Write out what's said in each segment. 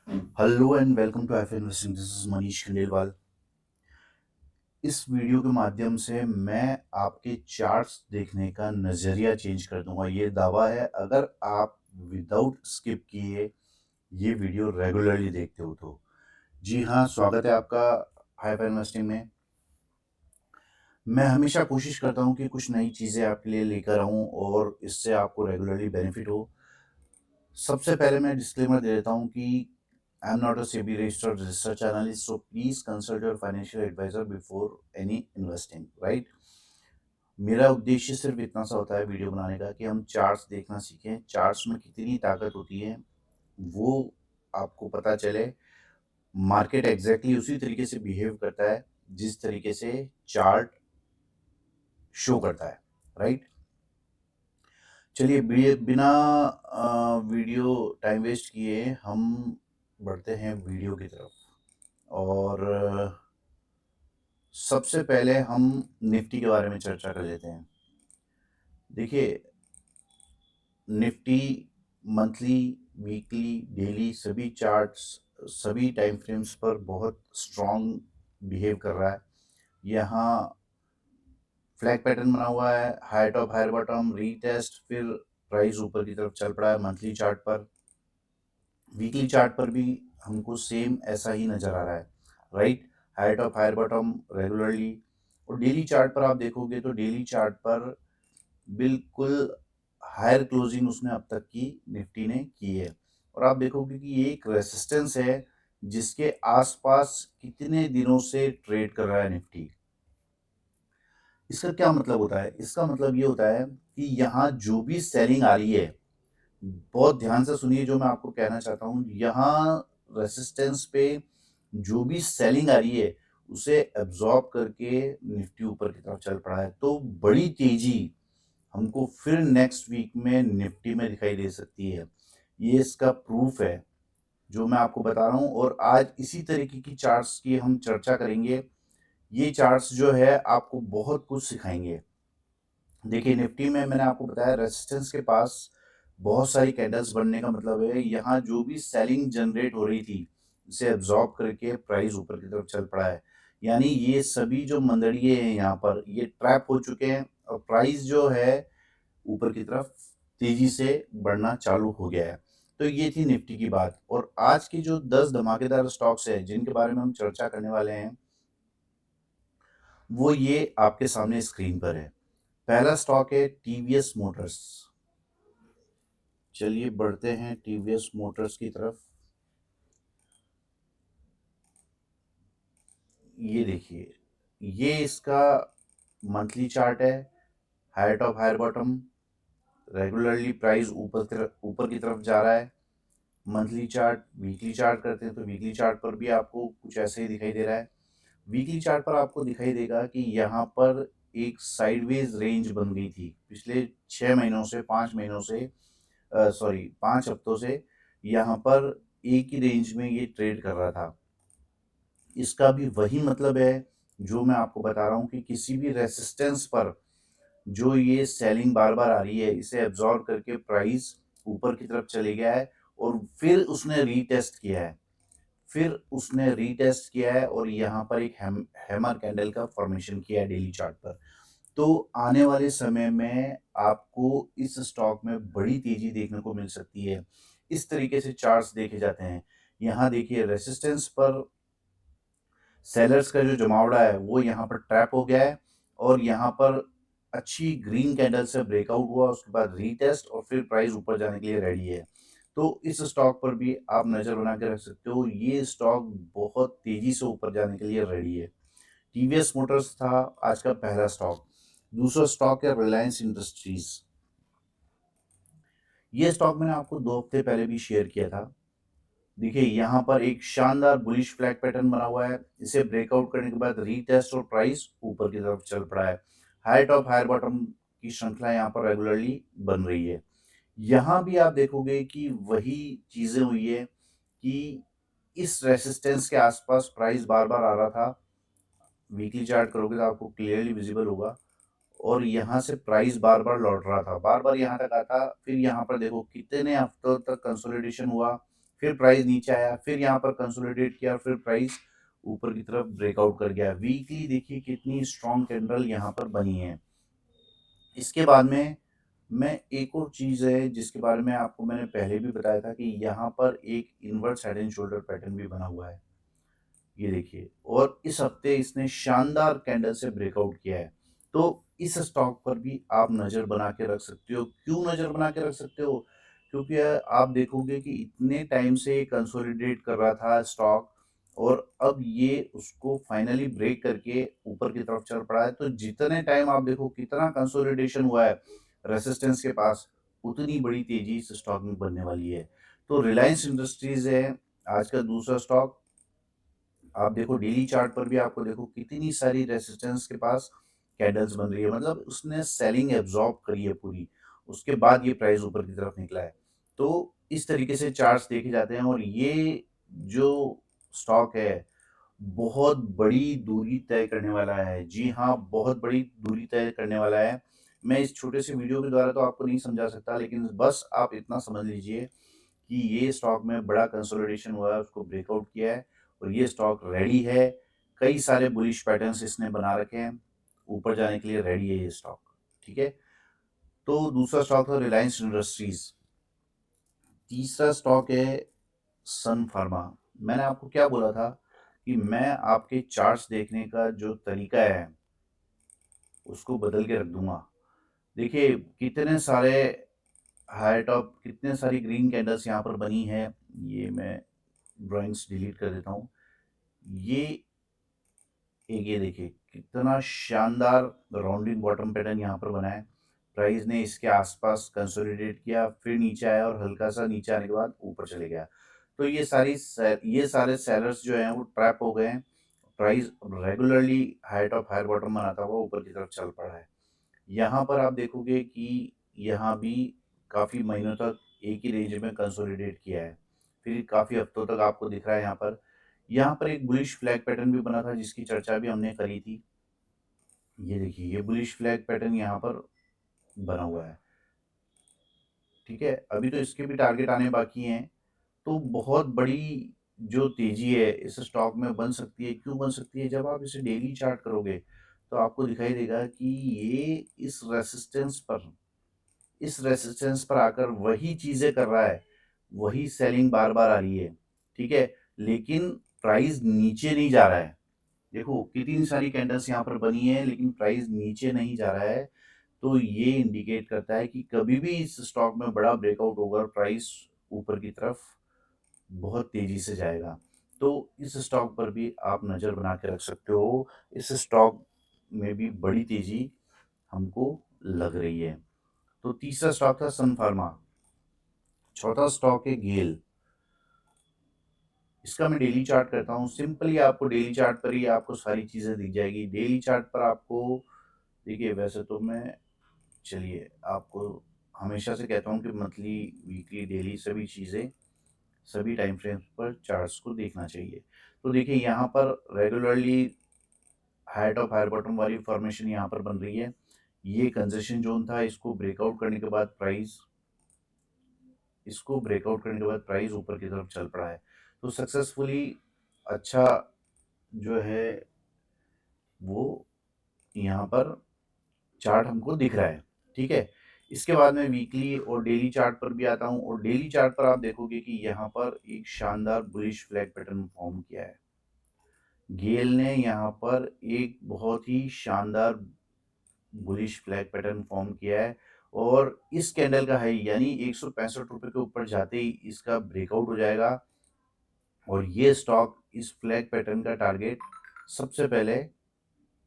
Hello and welcome to F investing. This is Manish Khandelwal. इस video के माध्यम से मैं आपके चार्ट्स देखने का नज़रिया चेंज कर दूंगा। ये दावा है, अगर आप विदाउट स्किप किए ये वीडियो रेगुलरली देखते हो तो। जी हाँ, स्वागत है आपका हाइप इन्वेस्टिंग में। मैं हमेशा कोशिश करता हूँ कि कुछ नई चीज़ें आपके लिए लेकर आऊँ और इससे आपको रेगुलरली बेनिफिट हो। सबसे पहले मैं डिस्क्लेमर दे देता हूँ कि I am not a SEBI registered research analyst, so please consult your financial advisor before any investing, right. मेरा उद्देश्य सिर्फ इतना सा होता है वीडियो बनाने का कि हम चार्ट्स देखना सीखें, चार्ट्स में कितनी ताकत होती है वो आपको पता चले। मार्केट एग्जैक्टली उसी तरीके से बिहेव करता है जिस तरीके से चार्ट शो करता है, राइट। चलिए बिना वीडियो टाइम वेस्ट किए हम बढ़ते हैं वीडियो की तरफ। और सबसे पहले हम निफ्टी के बारे में चर्चा कर लेते हैं। देखिए, निफ्टी मंथली, वीकली, डेली सभी चार्ट्स, सभी टाइम फ्रेम्स पर बहुत स्ट्रॉन्ग बिहेव कर रहा है। यहाँ फ्लैग पैटर्न बना हुआ है, high top higher bottom, retest, फिर प्राइस ऊपर की तरफ चल पड़ा है मंथली चार्ट पर। वीकली चार्ट पर भी हमको सेम ऐसा ही नज़र आ रहा है, right. High top higher bottom regularly. और डेली चार्ट पर आप देखोगे तो डेली चार्ट पर बिल्कुल हायर क्लोजिंग उसने अब तक की निफ्टी ने की है। और आप देखोगे कि ये एक रेसिस्टेंस है जिसके आसपास कितने दिनों से ट्रेड कर रहा है निफ्टी। इसका क्या मतलब होता है? इसका मतलब ये होता है कि यहाँ जो भी सेलिंग आ रही है, बहुत ध्यान से सुनिए जो मैं आपको कहना चाहता हूँ। यहाँ रेसिस्टेंस पे जो भी सेलिंग आ रही है उसे एब्जॉर्ब करके निफ्टी ऊपर की तरफ चल पड़ा है। तो बड़ी तेजी हमको फिर नेक्स्ट वीक में निफ्टी में दिखाई दे सकती है। ये इसका प्रूफ है जो मैं आपको बता रहा हूँ। और आज इसी तरीके की चार्ट्स की हम चर्चा करेंगे। ये चार्ट्स जो है आपको बहुत कुछ सिखाएंगे। देखिए, निफ्टी में मैंने आपको बताया रेजिस्टेंस के पास बहुत सारी कैंडल्स बनने का मतलब है यहाँ जो भी सेलिंग जनरेट हो रही थी उसे एब्जॉर्ब करके प्राइस ऊपर की तरफ चल पड़ा है। यानी ये सभी जो मंदड़िए हैं यहाँ पर ये ट्रैप हो चुके हैं और प्राइस जो है ऊपर की तरफ तेजी से बढ़ना चालू हो गया है। तो ये थी निफ्टी की बात। और आज की जो 10 धमाकेदार स्टॉक्स है जिनके बारे में हम चर्चा करने वाले हैं वो ये आपके सामने स्क्रीन पर है। पहला स्टॉक है टीवीएस मोटर्स। चलिए बढ़ते हैं टीवीएस मोटर्स की तरफ। ये देखिए, ये इसका मंथली चार्ट है। High top higher bottom, regularly price ऊपर की तरफ जा रहा है। मंथली चार्ट, वीकली चार्ट करते हैं तो वीकली चार्ट पर भी आपको कुछ ऐसे ही दिखाई दे रहा है। वीकली चार्ट पर आपको दिखाई देगा कि यहाँ पर एक साइडवेज रेंज बन गई थी पिछले 6 महीनों से, 5 महीनों से, सॉरी 5 हफ्तों से। यहाँ पर एक ही रेंज में ये ट्रेड कर रहा था। इसका भी वही मतलब है जो मैं आपको बता रहा हूँ कि किसी भी रेसिस्टेंस पर जो ये सेलिंग बार बार आ रही है इसे एब्जॉर्ब करके प्राइस ऊपर की तरफ चले गया है। और फिर उसने रीटेस्ट किया है, और यहाँ पर एक हैमर कैंडल का फॉर्मेशन किया है डेली चार्ट पर। तो आने वाले समय में आपको इस स्टॉक में बड़ी तेजी देखने को मिल सकती है। इस तरीके से चार्ट्स देखे जाते हैं। यहाँ देखिए, रेसिस्टेंस पर सेलर्स का जो जमावड़ा है वो यहाँ पर ट्रैप हो गया है और यहाँ पर अच्छी ग्रीन कैंडल से ब्रेकआउट हुआ, उसके बाद रीटेस्ट और फिर प्राइस ऊपर जाने के लिए रेडी है। तो इस स्टॉक पर भी आप नज़र बना के रख सकते हो। ये स्टॉक बहुत तेजी से ऊपर जाने के लिए रेडी है। टीवीएस मोटर्स था आज का पहला स्टॉक। दूसरा स्टॉक है रिलायंस इंडस्ट्रीज। ये स्टॉक मैंने आपको 2 हफ्ते पहले भी शेयर किया था। देखिए, यहाँ पर एक शानदार बुलिश फ्लैग पैटर्न बना हुआ है। इसे ब्रेकआउट करने के बाद रीटेस्ट और प्राइस ऊपर की तरफ चल पड़ा है। हाई टॉप हायर बॉटम की श्रृंखला यहाँ पर रेगुलरली बन रही है। यहाँ भी आप देखोगे कि वही चीजें हुई है कि इस रेसिस्टेंस के आसपास प्राइस बार बार आ रहा था। वीकली चार्ट करोगे तो आपको क्लियरली विजिबल होगा। और यहाँ से प्राइस बार बार लौट रहा था, बार बार यहाँ तक आता, फिर यहाँ पर देखो कितने हफ्तों तक कंसोलिडेशन हुआ, फिर प्राइस नीचे आया, फिर यहाँ पर कंसोलिडेट किया, फिर प्राइस ऊपर की तरफ ब्रेकआउट कर गया। वीकली देखिए कितनी स्ट्रॉन्ग कैंडल यहाँ पर बनी है। इसके बाद में मैं एक और चीज़ है जिसके बारे में आपको मैंने पहले भी बताया था कि यहाँ पर एक invert head and shoulder pattern भी बना हुआ है, ये देखिए, और इस हफ्ते इसने शानदार कैंडल से ब्रेकआउट किया है। तो इस स्टॉक पर भी आप नज़र बना के रख सकते हो। क्यों नज़र बना के रख सकते हो? क्योंकि आप देखोगे कि इतने टाइम से कंसोलिडेट कर रहा था स्टॉक, और अब ये उसको फाइनली ब्रेक करके ऊपर की तरफ चल पड़ा है। तो जितने टाइम आप देखो कितना कंसोलिडेशन हुआ है रेसिस्टेंस के पास, उतनी बड़ी तेजी इस स्टॉक में बनने वाली है। तो रिलायंस इंडस्ट्रीज है आज का दूसरा स्टॉक। आप देखो डेली चार्ट पर भी आपको देखो कितनी सारी रेसिस्टेंस के पास कैंडल्स बन रही है, मतलब उसने सेलिंग एब्जॉर्ब करी है पूरी, उसके बाद ये प्राइस ऊपर की तरफ निकला है। तो इस तरीके से चार्ट्स देखे जाते हैं, और ये जो स्टॉक है बहुत बड़ी दूरी तय करने वाला है। जी हाँ, बहुत बड़ी दूरी तय करने वाला है। मैं इस छोटे से वीडियो के द्वारा तो आपको नहीं समझा सकता, लेकिन बस आप इतना समझ लीजिए कि ये स्टॉक में बड़ा कंसोलिडेशन हुआ है, उसको ब्रेकआउट किया है, और ये स्टॉक रेडी है। कई सारे बुलिश पैटर्न्स इसने बना रखे हैं, ऊपर जाने के लिए रेडी है ये स्टॉक। ठीक है, तो दूसरा स्टॉक है रिलायंस इंडस्ट्रीज। तीसरा स्टॉक है सन फार्मा। मैंने आपको क्या बोला था कि मैं आपके चार्ट्स देखने का जो तरीका है उसको बदल के रख दूंगा। देखिए कितने सारे हाई टॉप, कितने सारी ग्रीन कैंडल्स यहाँ पर बनी है। ये मैं ड्राइंग्स डिलीट कर देता हूँ। ये एक, ये देखिए कितना शानदार राउंडिंग बॉटम पैटर्न यहाँ पर बना है। प्राइस ने इसके आसपास कंसोलिडेट किया, फिर नीचे आया, और हल्का सा नीचे आने के बाद ऊपर चले गया। तो ये सारे सेलर्स जो हैं वो ट्रैप हो गए हैं। Price regularly high top higher bottom बनाता हुआ ऊपर की तरफ चल पड़ा है। यहाँ पर आप देखोगे कि यहाँ भी काफ़ी महीनों तक एक ही रेंज में कंसोलिडेट किया है, फिर काफ़ी हफ्तों तक आपको दिख रहा है यहाँ पर एक बुलिश फ्लैग पैटर्न भी बना था जिसकी चर्चा भी हमने करी थी। ये देखिए ये बुलिश फ्लैग पैटर्न यहाँ पर बना हुआ है। ठीक है, अभी तो इसके भी टारगेट आने बाकी हैं। तो बहुत बड़ी जो तेजी है इस स्टॉक में बन सकती है। क्यों बन सकती है? जब आप इसे डेली चार्ट करोगे तो आपको दिखाई देगा कि ये इस रेसिस्टेंस पर आकर वही चीजें कर रहा है, वही सेलिंग बार बार आ रही है। ठीक है, लेकिन प्राइस नीचे नहीं जा रहा है। देखो कितनी सारी कैंडल्स यहाँ पर बनी है लेकिन प्राइस नीचे नहीं जा रहा है। तो ये इंडिकेट करता है कि कभी भी इस स्टॉक में बड़ा ब्रेकआउट होगा और प्राइस ऊपर की तरफ बहुत तेजी से जाएगा। तो इस स्टॉक पर भी आप नज़र बना के रख सकते हो। इस स्टॉक में भी बड़ी तेजी हमको लग रही है। तो तीसरा स्टॉक था सन फार्मा। चौथा स्टॉक है गेल। इसका मैं डेली चार्ट करता हूँ। सिंपली आपको डेली चार्ट पर ही आपको सारी चीज़ें दिख जाएगी। डेली चार्ट पर आपको देखिए, वैसे तो मैं, चलिए आपको हमेशा से कहता हूँ कि मंथली वीकली डेली सभी चीज़ें सभी टाइम फ्रेम्स पर चार्ट्स को देखना चाहिए। तो देखिए यहाँ पर regularly high top higher bottom वाली फॉर्मेशन यहाँ पर बन रही है। ये कंजेशन जोन था, इसको ब्रेकआउट करने के बाद प्राइस ऊपर की तरफ चल पड़ा है। तो सक्सेसफुली अच्छा जो है वो यहाँ पर चार्ट हमको दिख रहा है। ठीक है, इसके बाद मैं वीकली और डेली चार्ट पर भी आता हूँ, और डेली चार्ट पर आप देखोगे कि यहाँ पर एक शानदार बुलिश फ्लैग पैटर्न फॉर्म किया है। गेल ने यहाँ पर एक बहुत ही शानदार बुलिश फ्लैग पैटर्न फॉर्म किया है, और इस कैंडल का हाई यानी 165 रुपये के ऊपर जाते ही इसका ब्रेकआउट हो जाएगा, और ये स्टॉक इस फ्लैग पैटर्न का टारगेट सबसे पहले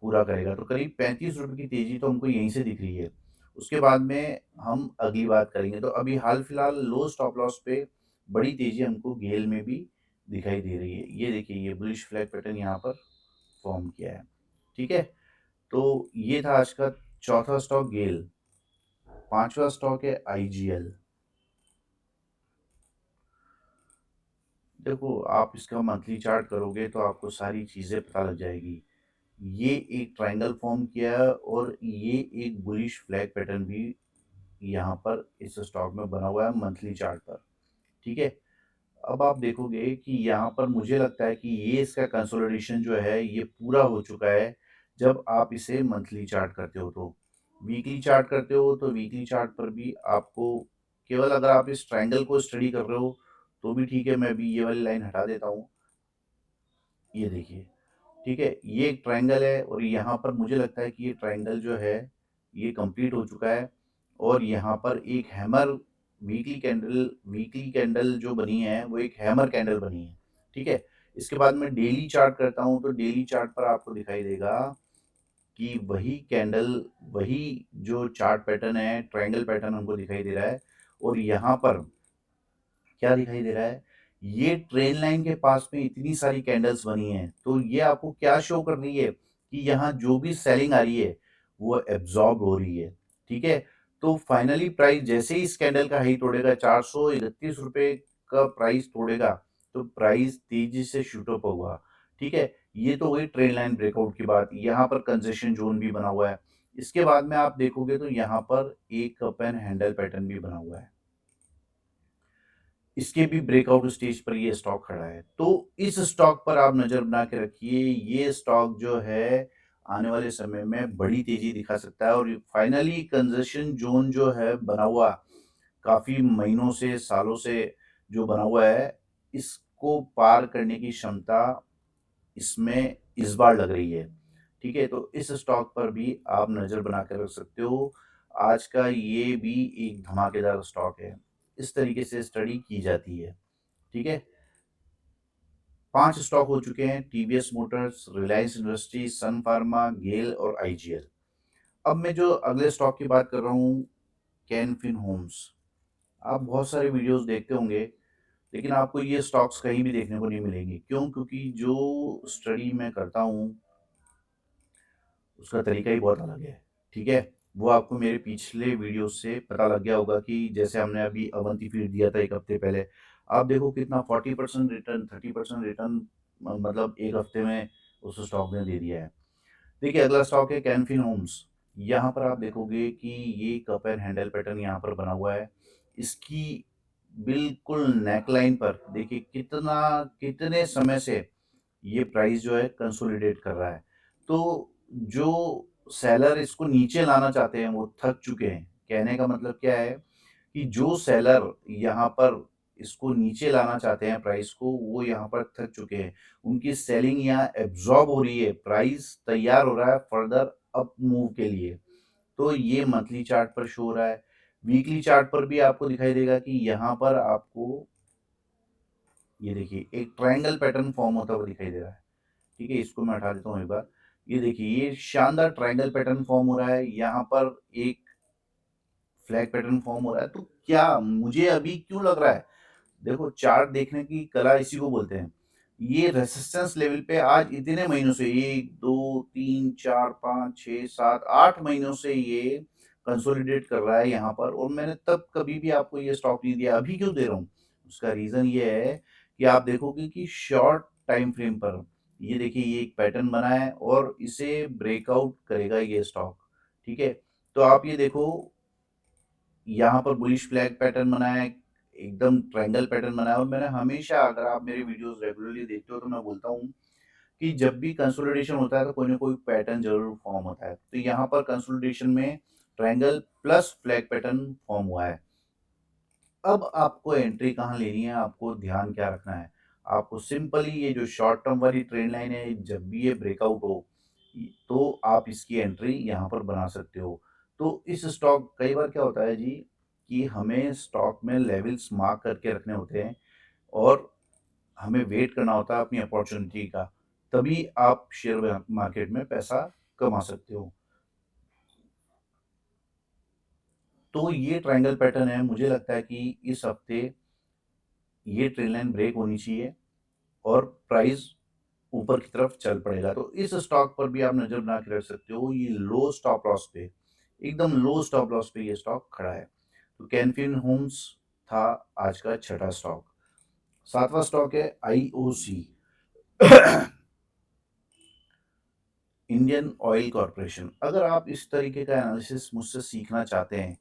पूरा करेगा। तो करीब 35 रुपये की तेजी तो हमको यहीं से दिख रही है। उसके बाद में हम अगली बात करेंगे। तो अभी हाल फिलहाल लो स्टॉप लॉस पे बड़ी तेजी हमको गेल में भी दिखाई दे रही है। ये देखिए ये बुलिश फ्लैग पैटर्न यहाँ पर फॉर्म किया है। ठीक है, तो ये था आज का चौथा स्टॉक गेल। पांचवा स्टॉक है आईजीएल। देखो आप इसका मंथली चार्ट करोगे तो आपको सारी चीज़ें पता लग जाएगी। ये एक ट्रायंगल फॉर्म किया है, और ये एक बुलिश फ्लैग पैटर्न भी यहाँ पर इस स्टॉक में बना हुआ है मंथली चार्ट पर। ठीक है, अब आप देखोगे कि यहाँ पर मुझे लगता है कि ये इसका कंसोलिडेशन जो है ये पूरा हो चुका है जब आप इसे मंथली चार्ट करते हो तो। वीकली चार्ट करते हो तो वीकली चार्ट पर भी आपको केवल अगर आप इस ट्रायंगल को स्टडी कर रहे हो तो भी ठीक है, मैं भी ये वाली लाइन हटा देता हूँ। ये देखिए, ठीक है, ये एक ट्रायंगल है और यहाँ पर मुझे लगता है कि ये ट्रायंगल जो है ये कंप्लीट हो चुका है और यहाँ पर एक हैमर वीकली कैंडल जो बनी है वो एक हैमर कैंडल बनी है, ठीक है। इसके बाद मैं डेली चार्ट करता हूँ तो डेली चार्ट पर आपको दिखाई देगा कि वही कैंडल, वही जो चार्ट पैटर्न है, ट्रायंगल पैटर्न हमको दिखाई दे रहा है और यहाँ पर क्या दिखाई दे रहा है, ये ट्रेन लाइन के पास में इतनी सारी कैंडल्स बनी हैं तो ये आपको क्या शो कर रही है कि यहाँ जो भी सेलिंग आ रही है वो एब्जॉर्ब हो रही है, ठीक है। तो फाइनली प्राइस जैसे ही इस कैंडल का हाई तोड़ेगा, 431 रुपए का प्राइस तोड़ेगा तो प्राइस तेजी से शूटअप होगा, ठीक है। ये तो हुई ट्रेन लाइन ब्रेकआउट की बात। यहाँ पर कंसेशन जोन भी बना हुआ है। इसके बाद में आप देखोगे तो यहाँ पर एक कप एंड हैंडल पैटर्न भी बना हुआ है। इसके भी ब्रेकआउट स्टेज पर ये स्टॉक खड़ा है। तो इस स्टॉक पर आप नज़र बना के रखिए। ये स्टॉक जो है आने वाले समय में बड़ी तेज़ी दिखा सकता है और फाइनली कंजेशन ज़ोन जो है बना हुआ, काफ़ी महीनों से, सालों से जो बना हुआ है, इसको पार करने की क्षमता इसमें इस बार लग रही है। ठीक है? तो इस स्टॉक पर भी आप नज़र बना के रख सकते हो। आज का ये भी एक धमाकेदार स्टॉक है। इस तरीके से स्टडी की जाती है। ठीक है? 5 स्टॉक हो चुके हैं, टीवीएस मोटर्स, रिलायंस इंडस्ट्रीज, सन फार्मा, गेल और आईजीएल। अब मैं जो अगले स्टॉक की बात कर रहा हूँ, कैन फिन होम्स। आप बहुत सारे वीडियोस देखते होंगे, लेकिन आपको ये स्टॉक्स कहीं भी देखने को नहीं मिलेंगे। क्यों? क्योंकि जो स्टडी मैं करता हूँ उसका तरीका ही बहुत अलग है, ठीक है? वो आपको मेरे पिछले वीडियो से पता लग गया होगा कि जैसे हमने अभी अवंती फीड दिया था 1 हफ्ते पहले। आप देखो कितना 40% रिटर्न, 30% रिटर्न मतलब 1 हफ्ते में उस स्टॉक ने दे दिया है। देखिए अगला स्टॉक है कैन फिन होम्स। यहाँ पर आप देखोगे कि ये कप एंड हैंडल पैटर्न यहाँ पर बना हुआ है। इसकी बिल्कुल नेकलाइन पर देखिए कितने समय से ये प्राइस जो है कंसोलिडेट कर रहा है। तो जो सेलर इसको नीचे लाना चाहते हैं वो थक चुके हैं। कहने का मतलब क्या है कि जो सेलर यहाँ पर इसको नीचे लाना चाहते हैं प्राइस को, वो यहाँ पर थक चुके हैं। उनकी सेलिंग यहाँ एब्ज़ॉर्ब हो रही है, प्राइस तैयार हो रहा है फर्दर अप मूव के लिए। तो ये मंथली चार्ट पर शो हो रहा है। वीकली चार्ट पर भी आपको दिखाई देगा कि यहाँ पर आपको ये देखिए एक ट्रायंगल पैटर्न फॉर्म होता हुआ दिखाई दे रहा है। ठीक है, इसको मैं हटा देता हूँ एक बार। ये देखिए ये शानदार ट्रायंगल पैटर्न फॉर्म हो रहा है। यहाँ पर एक फ्लैग पैटर्न फॉर्म हो रहा है। तो क्या मुझे अभी क्यों लग रहा है, देखो चार्ट देखने की कला इसी को बोलते हैं। ये रेजिस्टेंस लेवल पे आज इतने महीनों से 1, 2, 3, 4, 5, 6, 7, 8 महीनों से ये कंसोलिडेट कर रहा है यहाँ पर और मैंने तब कभी भी आपको ये स्टॉप नहीं दिया। अभी क्यों दे रहा हूँ? उसका रीज़न ये है कि आप देखोगे कि शॉर्ट टाइम फ्रेम पर ये देखिए ये एक पैटर्न बना है और इसे ब्रेकआउट करेगा ये स्टॉक, ठीक है? तो आप ये देखो यहाँ पर बुलिश फ्लैग पैटर्न बना है, एकदम ट्रायंगल पैटर्न बना है और मैंने हमेशा, अगर आप मेरे वीडियोस रेगुलरली देखते हो तो मैं बोलता हूँ कि जब भी कंसोलिडेशन होता है तो कोई ना कोई पैटर्न ज़रूर फॉर्म होता है। तो यहाँ पर कंसोलिडेशन में triangle plus flag pattern form हुआ है। अब आपको एंट्री कहाँ लेनी है, आपको ध्यान क्या रखना है? आपको सिंपली ये जो शॉर्ट टर्म वाली ट्रेंड लाइन है, जब भी ये ब्रेकआउट हो, तो आप इसकी एंट्री यहाँ पर बना सकते हो। तो इस स्टॉक कई बार क्या होता है जी कि हमें स्टॉक में लेवल्स मार्क करके रखने होते हैं और हमें वेट करना होता है अपनी अपॉर्चुनिटी का, तभी आप शेयर मार्केट में पैसा कमा सकते हो। तो ये ट्रायंगल पैटर्न है, मुझे लगता है कि इस हफ्ते ये ट्रेंड लाइन ब्रेक होनी चाहिए और प्राइस ऊपर की तरफ चल पड़ेगा। तो इस स्टॉक पर भी आप नज़र बना के रख सकते हो। ये लो स्टॉप लॉस पे, एकदम लो स्टॉप लॉस पे ये स्टॉक खड़ा है। तो कैनफिन होम्स था आज का छठा स्टॉक। 7वां स्टॉक है आईओसी, इंडियन ऑयल कॉरपोरेशन। अगर आप इस तरीके का एनालिसिस मुझसे सीखना चाहते हैं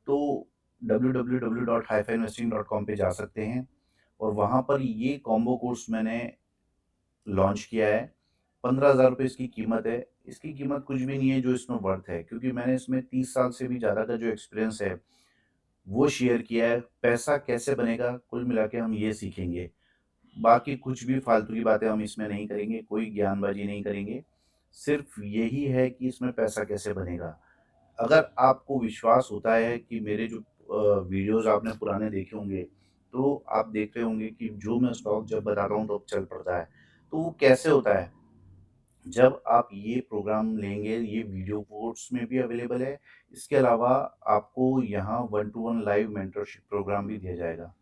तो www.haifainvesting.com पे जा सकते हैं और वहाँ पर ये कॉम्बो कोर्स मैंने लॉन्च किया है। 15,000 रुपये इसकी कीमत है। इसकी कीमत कुछ भी नहीं है जो इसमें वर्थ है, क्योंकि मैंने इसमें 30 साल से भी ज़्यादा का जो एक्सपीरियंस है वो शेयर किया है। पैसा कैसे बनेगा कुल मिला के हम ये सीखेंगे। बाकी कुछ भी फालतू की बातें हम इसमें नहीं करेंगे, कोई ज्ञानबाजी नहीं करेंगे। सिर्फ यही है कि इसमें पैसा कैसे बनेगा। अगर आपको विश्वास होता है कि मेरे जो वीडियोज़ आपने पुराने देखे होंगे, तो आप देख रहे होंगे कि जो मैं स्टॉक जब बताता हूँ तो चल पड़ता है। तो वो कैसे होता है? जब आप ये प्रोग्राम लेंगे, ये वीडियो कोर्स में भी अवेलेबल है। इसके अलावा आपको यहाँ 1 टू 1 लाइव मेंटरशिप प्रोग्राम भी दिया जाएगा,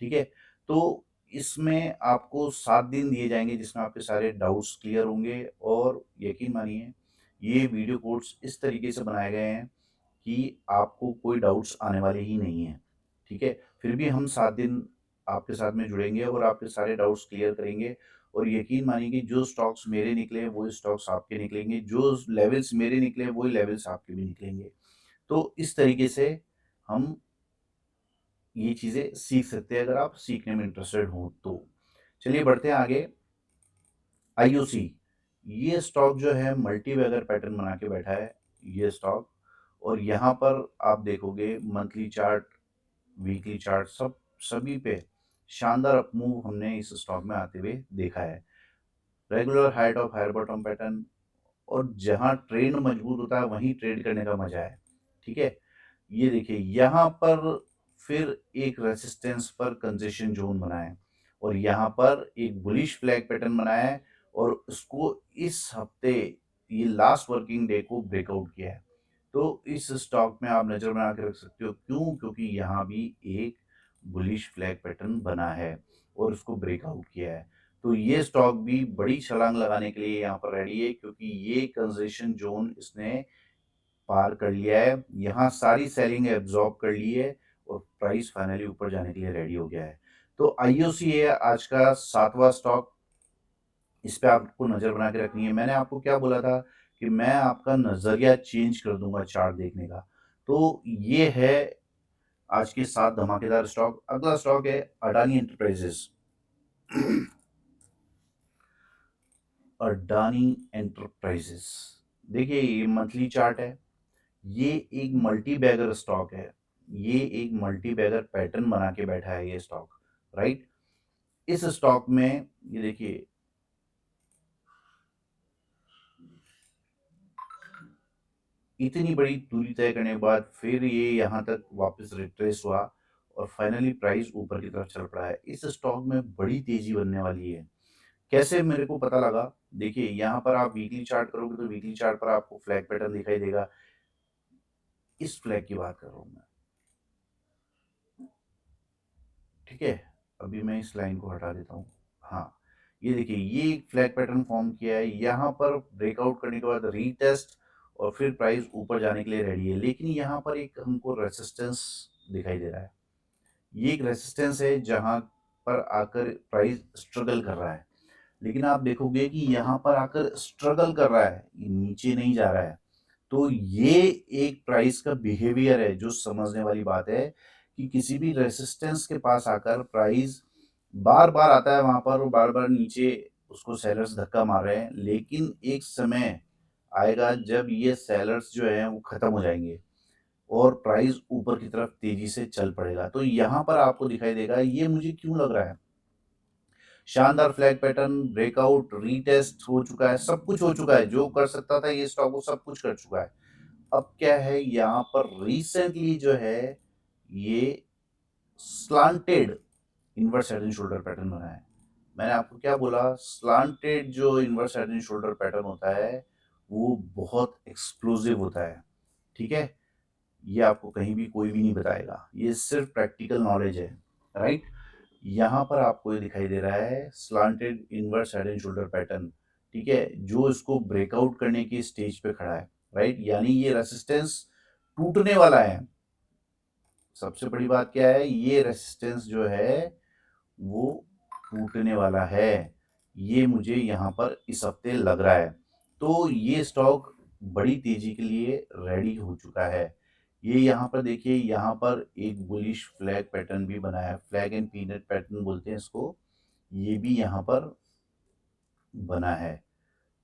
ठीक है? तो इसमें आपको 7 दिन दिए जाएँगे जिसमें आपके सारे डाउट्स क्लियर होंगे, और यकीन मानिए ये वीडियो कोर्स इस तरीके से बनाए गए हैं कि आपको कोई डाउट्स आने वाले ही नहीं हैं, ठीक है? फिर भी हम 7 दिन आपके साथ में जुड़ेंगे और आपके सारे डाउट्स क्लियर करेंगे, और यकीन मानिए कि जो स्टॉक्स मेरे निकले वही स्टॉक्स आपके निकलेंगे, जो लेवल्स मेरे निकले वही लेवल्स आपके भी निकलेंगे। तो इस तरीके से हम ये चीज़ें सीख सकते हैं अगर आप सीखने में इंटरेस्टेड हो तो। चलिए बढ़ते हैं आगे। आईओसी, ये स्टॉक जो है मल्टी बैगर पैटर्न बना के बैठा है ये स्टॉक, और यहाँ पर आप देखोगे मंथली चार्ट, वीकली चार्ट सभी पे शानदार अप मूव हमने इस स्टॉक में आते हुए देखा है। Regular height of higher bottom pattern, और जहाँ ट्रेंड मजबूत होता है वहीं ट्रेड करने का मजा है, ठीक है? ये देखिए यहाँ पर फिर एक रेजिस्टेंस पर कंजेशन जोन बना है, और यहाँ पर एक बुलिश फ्लैग पैटर्न बना है, और उसको इस हफ्ते ये लास्ट वर्किंग डे को ब्रेकआउट किया है। तो इस स्टॉक में आप नज़र बना के रख सकते हो। क्यों? क्योंकि यहाँ भी एक बुलिश फ्लैग पैटर्न बना है और उसको ब्रेकआउट किया है। तो ये स्टॉक भी बड़ी छलांग लगाने के लिए यहाँ पर रेडी है, क्योंकि ये कंसेशन जोन इसने पार कर लिया है। यहाँ सारी सेलिंग एब्जॉर्ब कर ली है और प्राइस फाइनली ऊपर जाने के लिए रेडी हो गया है। तो आईओसी है आज का 7वां स्टॉक। इस पे आपको नज़र बना के रखनी है। मैंने आपको क्या बोला था कि मैं आपका नज़रिया चेंज कर दूँगा चार्ट देखने का। तो ये है आज के 7 धमाकेदार स्टॉक। अगला स्टॉक है अडानी एंटरप्राइजेज़। अडानी एंटरप्राइजेज़, देखिए ये मंथली चार्ट है। ये एक मल्टी बैगर स्टॉक है। ये एक मल्टी बैगर पैटर्न बना के बैठा है ये स्टॉक, राइट? इस स्टॉक में ये देखिए इतनी बड़ी दूरी तय करने के बाद फिर ये यहाँ तक वापस रिट्रेस हुआ और फाइनली प्राइस ऊपर की तरफ चल पड़ा है। इस स्टॉक में बड़ी तेजी बनने वाली है। कैसे मेरे को पता लगा? देखिए यहाँ पर आप वीकली चार्ट करोगे तो वीकली चार्ट पर आपको फ्लैग पैटर्न दिखाई देगा। इस फ्लैग की बात कर रहा हूँ मैं, ठीक है? अभी मैं इस लाइन को हटा देता हूँ। हाँ, ये देखिए ये एक फ्लैग पैटर्न फॉर्म किया है। यहाँ पर ब्रेकआउट करने के बाद रीटेस्ट और फिर प्राइस ऊपर जाने के लिए रेडी है। लेकिन यहाँ पर एक हमको रेजिस्टेंस दिखाई दे रहा है। ये एक रेजिस्टेंस है जहाँ पर आकर प्राइस स्ट्रगल कर रहा है। लेकिन आप देखोगे कि यहाँ पर आकर स्ट्रगल कर रहा है, ये नीचे नहीं जा रहा है। तो ये एक प्राइस का बिहेवियर है जो समझने वाली बात है कि किसी भी रेजिस्टेंस के पास आकर प्राइस बार-बार आता है वहाँ पर और बार-बार नीचे उसको सेलर्स धक्का मार रहे हैं। लेकिन एक समय आएगा जब ये सेलर्स जो हैं वो खत्म हो जाएँगे और प्राइस ऊपर की तरफ तेज़ी से चल पड़ेगा। तो यहाँ पर आपको दिखाई देगा, ये मुझे क्यों लग रहा है? शानदार फ्लैग पैटर्न, ब्रेकआउट, रीटेस्ट हो चुका है, सब कुछ हो चुका है। जो कर सकता था ये स्टॉक वो सब कुछ कर चुका है। अब क्या है यहाँ पर रिसेंटली जो है ये slanted inverse head and shoulder pattern बना है। मैंने आपको क्या बोला? स्लांटेड जो inverse head and shoulder pattern होता है वो बहुत एक्सप्लोसिव होता है, ठीक है? ये आपको कहीं भी कोई भी नहीं बताएगा। ये सिर्फ प्रैक्टिकल नॉलेज है, राइट? यहाँ पर आपको ये दिखाई दे रहा है slanted inverse head and shoulder pattern, ठीक है? जो इसको ब्रेकआउट करने की स्टेज पे खड़ा है, राइट? यानी ये रेजिस्टेंस टूटने वाला है। सबसे बड़ी बात क्या है? ये रेजिस्टेंस जो है वो टूटने वाला है। ये मुझे यहाँ पर इस हफ्ते लग रहा है। तो ये स्टॉक बड़ी तेजी के लिए रेडी हो चुका है। ये यहाँ पर देखिए, यहाँ पर एक बुलिश फ्लैग पैटर्न भी बना है, फ्लैग एंड पीनट पैटर्न बोलते हैं इसको, ये भी यहाँ पर बना है।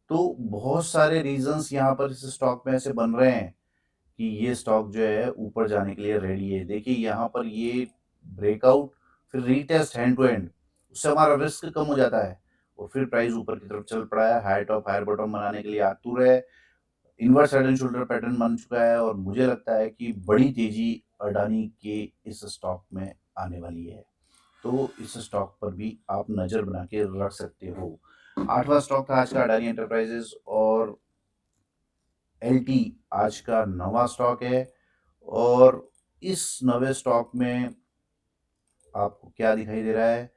तो बहुत सारे रीजंस यहाँ पर इस स्टॉक में ऐसे बन रहे हैं कि ये स्टॉक जो है ऊपर जाने के लिए रेडी है। देखिए यहाँ पर ये ब्रेकआउट, फिर रीटेस्ट हैंड टू हैंड, उससे हमारा रिस्क कम हो जाता है और फिर प्राइस ऊपर की तरफ चल पड़ा है, हाई टॉप हायर बॉटम बनाने के लिए आतुर है। Inverse head and shoulder pattern बन चुका है और मुझे लगता है कि बड़ी तेजी अडानी के इस स्टॉक में आने वाली है। तो इस स्टॉक पर भी आप नजर बना के रख सकते हो। 8वां स्टॉक था आज का अडानी एंटरप्राइजेस और एलटी आज का 9वां स्टॉक है। और इस नवे स्टॉक में आपको क्या दिखाई दे रहा है?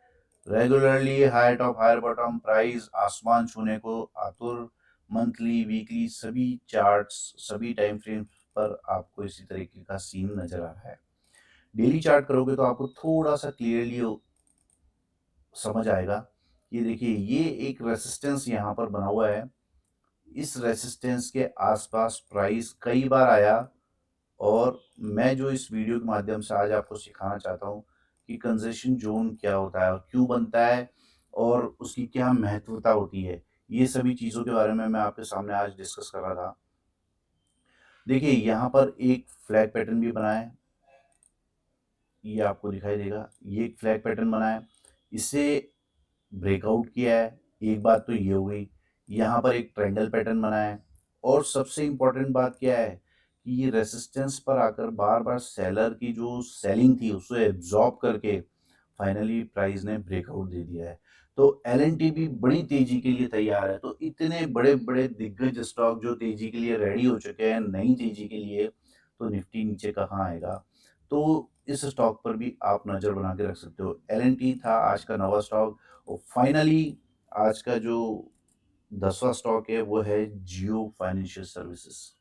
Regularly high top higher bottom, price आसमान छूने को आतुर, मंथली वीकली सभी चार्ट्स सभी टाइम फ्रेम्स पर आपको इसी तरीके का सीन नजर आ रहा है। डेली चार्ट करोगे तो आपको थोड़ा सा क्लियरली समझ आएगा। ये देखिए, ये एक रेसिस्टेंस यहाँ पर बना हुआ है, इस रेसिस्टेंस के आसपास प्राइस कई बार आया और मैं जो इस वीडियो के माध्यम से आज आपको सिखाना चाहता हूँ कि कंसेशन जोन क्या होता है और क्यों बनता है और उसकी क्या महत्वता होती है, ये सभी चीज़ों के बारे में मैं आपके सामने आज डिस्कस कर रहा था। देखिए यहाँ पर एक फ्लैग पैटर्न भी बना है, ये आपको दिखाई देगा, ये एक फ्लैग पैटर्न बना है, इसे ब्रेकआउट किया है। एक बात तो ये हो गई। यहाँ पर एक ट्रायंगल पैटर्न बना है और सबसे इम्पोर्टेंट बात क्या है कि ये रेसिस्टेंस पर आकर बार बार सेलर की जो सेलिंग थी उसे एब्जॉर्ब करके फाइनली प्राइस ने ब्रेकआउट दे दिया है। तो एलएनटी भी बड़ी तेजी के लिए तैयार है। तो इतने बड़े बड़े दिग्गज स्टॉक जो तेजी के लिए रेडी हो चुके हैं नई तेजी के लिए, तो निफ्टी नीचे कहाँ आएगा? तो इस स्टॉक पर भी आप नज़र बना के रख सकते हो। एलएनटी था आज का नवा स्टॉक और फाइनली आज का जो 10वां स्टॉक है वो है जियो फाइनेंशियल सर्विसेज।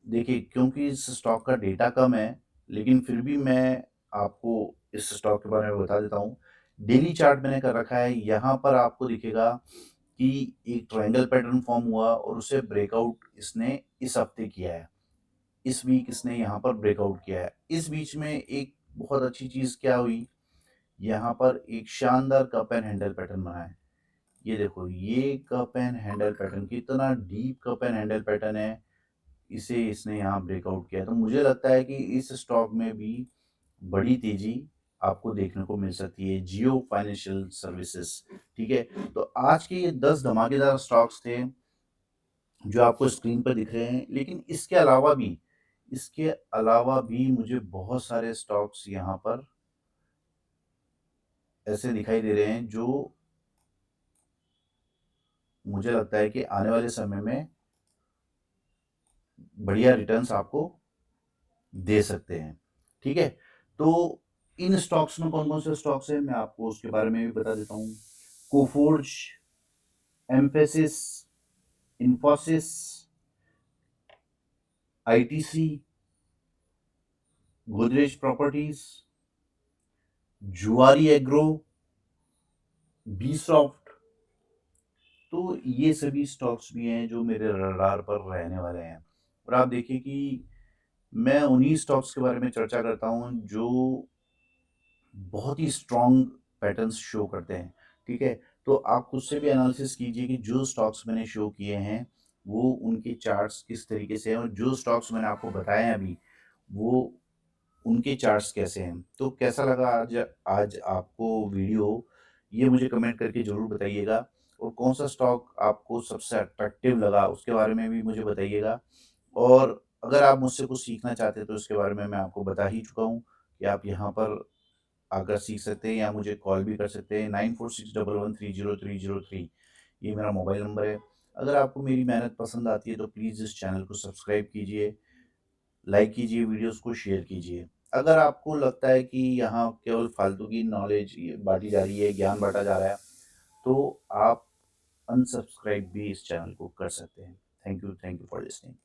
देखिए, क्योंकि इस स्टॉक का डेटा कम है, लेकिन फिर भी मैं आपको इस स्टॉक के बारे में बता देता हूँ। डेली चार्ट मैंने कर रखा है, यहाँ पर आपको दिखेगा कि एक ट्रायंगल पैटर्न फॉर्म हुआ और उसे ब्रेकआउट इसने इस हफ्ते किया है। इस वीक इसने यहाँ पर ब्रेकआउट किया है। इस बीच में एक बहुत अच्छी चीज़ क्या हुई, यहाँ पर एक शानदार कप एंड हैंडल पैटर्न बना है। ये देखो, ये कप एंड हैंडल पैटर्न कितना deep cup and handle pattern है, इसे इसने यहाँ ब्रेकआउट किया। तो मुझे लगता है कि इस स्टॉक में भी बड़ी तेजी आपको देखने को मिल सकती है, जियो फाइनेंशियल सर्विसेज। ठीक है, तो आज के ये 10 धमाकेदार स्टॉक्स थे जो आपको स्क्रीन पर दिख रहे हैं, लेकिन इसके अलावा भी मुझे बहुत सारे स्टॉक्स यहाँ पर ऐसे दिखाई दे रहे हैं जो मुझे लगता है कि आने वाले समय में बढ़िया रिटर्न्स आपको दे सकते हैं। ठीक है, तो इन स्टॉक्स में कौन कौन से स्टॉक्स हैं मैं आपको उसके बारे में भी बता देता हूँ। Coforge, emphasis, Infosys, ITC, Godrej properties, जुआरी एग्रो, बी सॉफ्ट। तो ये सभी स्टॉक्स भी हैं जो मेरे रडार पर रहने वाले हैं। और आप देखिए कि मैं उन्हीं स्टॉक्स के बारे में चर्चा करता हूँ जो बहुत ही स्ट्रॉन्ग पैटर्न्स शो करते हैं। ठीक है, तो आप खुद से भी एनालिसिस कीजिए कि जो स्टॉक्स मैंने शो किए हैं वो उनके चार्ट्स किस तरीके से हैं और जो स्टॉक्स मैंने आपको बताए हैं अभी वो उनके चार्ट्स कैसे हैं। तो कैसा लगा आज आज आपको वीडियो, ये मुझे कमेंट करके ज़रूर बताइएगा। और कौन सा स्टॉक आपको सबसे अट्रैक्टिव लगा उसके बारे में भी मुझे बताइएगा। और अगर आप मुझसे कुछ सीखना चाहते हैं तो इसके बारे में मैं आपको बता ही चुका हूँ कि आप यहाँ पर आकर सीख सकते हैं या मुझे कॉल भी कर सकते हैं। 9461113003, ये मेरा मोबाइल नंबर है। अगर आपको मेरी मेहनत पसंद आती है तो प्लीज़ इस चैनल को सब्सक्राइब कीजिए, लाइक कीजिए, वीडियोस को शेयर कीजिए। अगर आपको लगता है कि यहाँ केवल फालतू की नॉलेज बांटी जा रही है, ज्ञान बांटा जा रहा है, तो आप अनसब्सक्राइब भी इस चैनल को कर सकते हैं। Thank you for listening.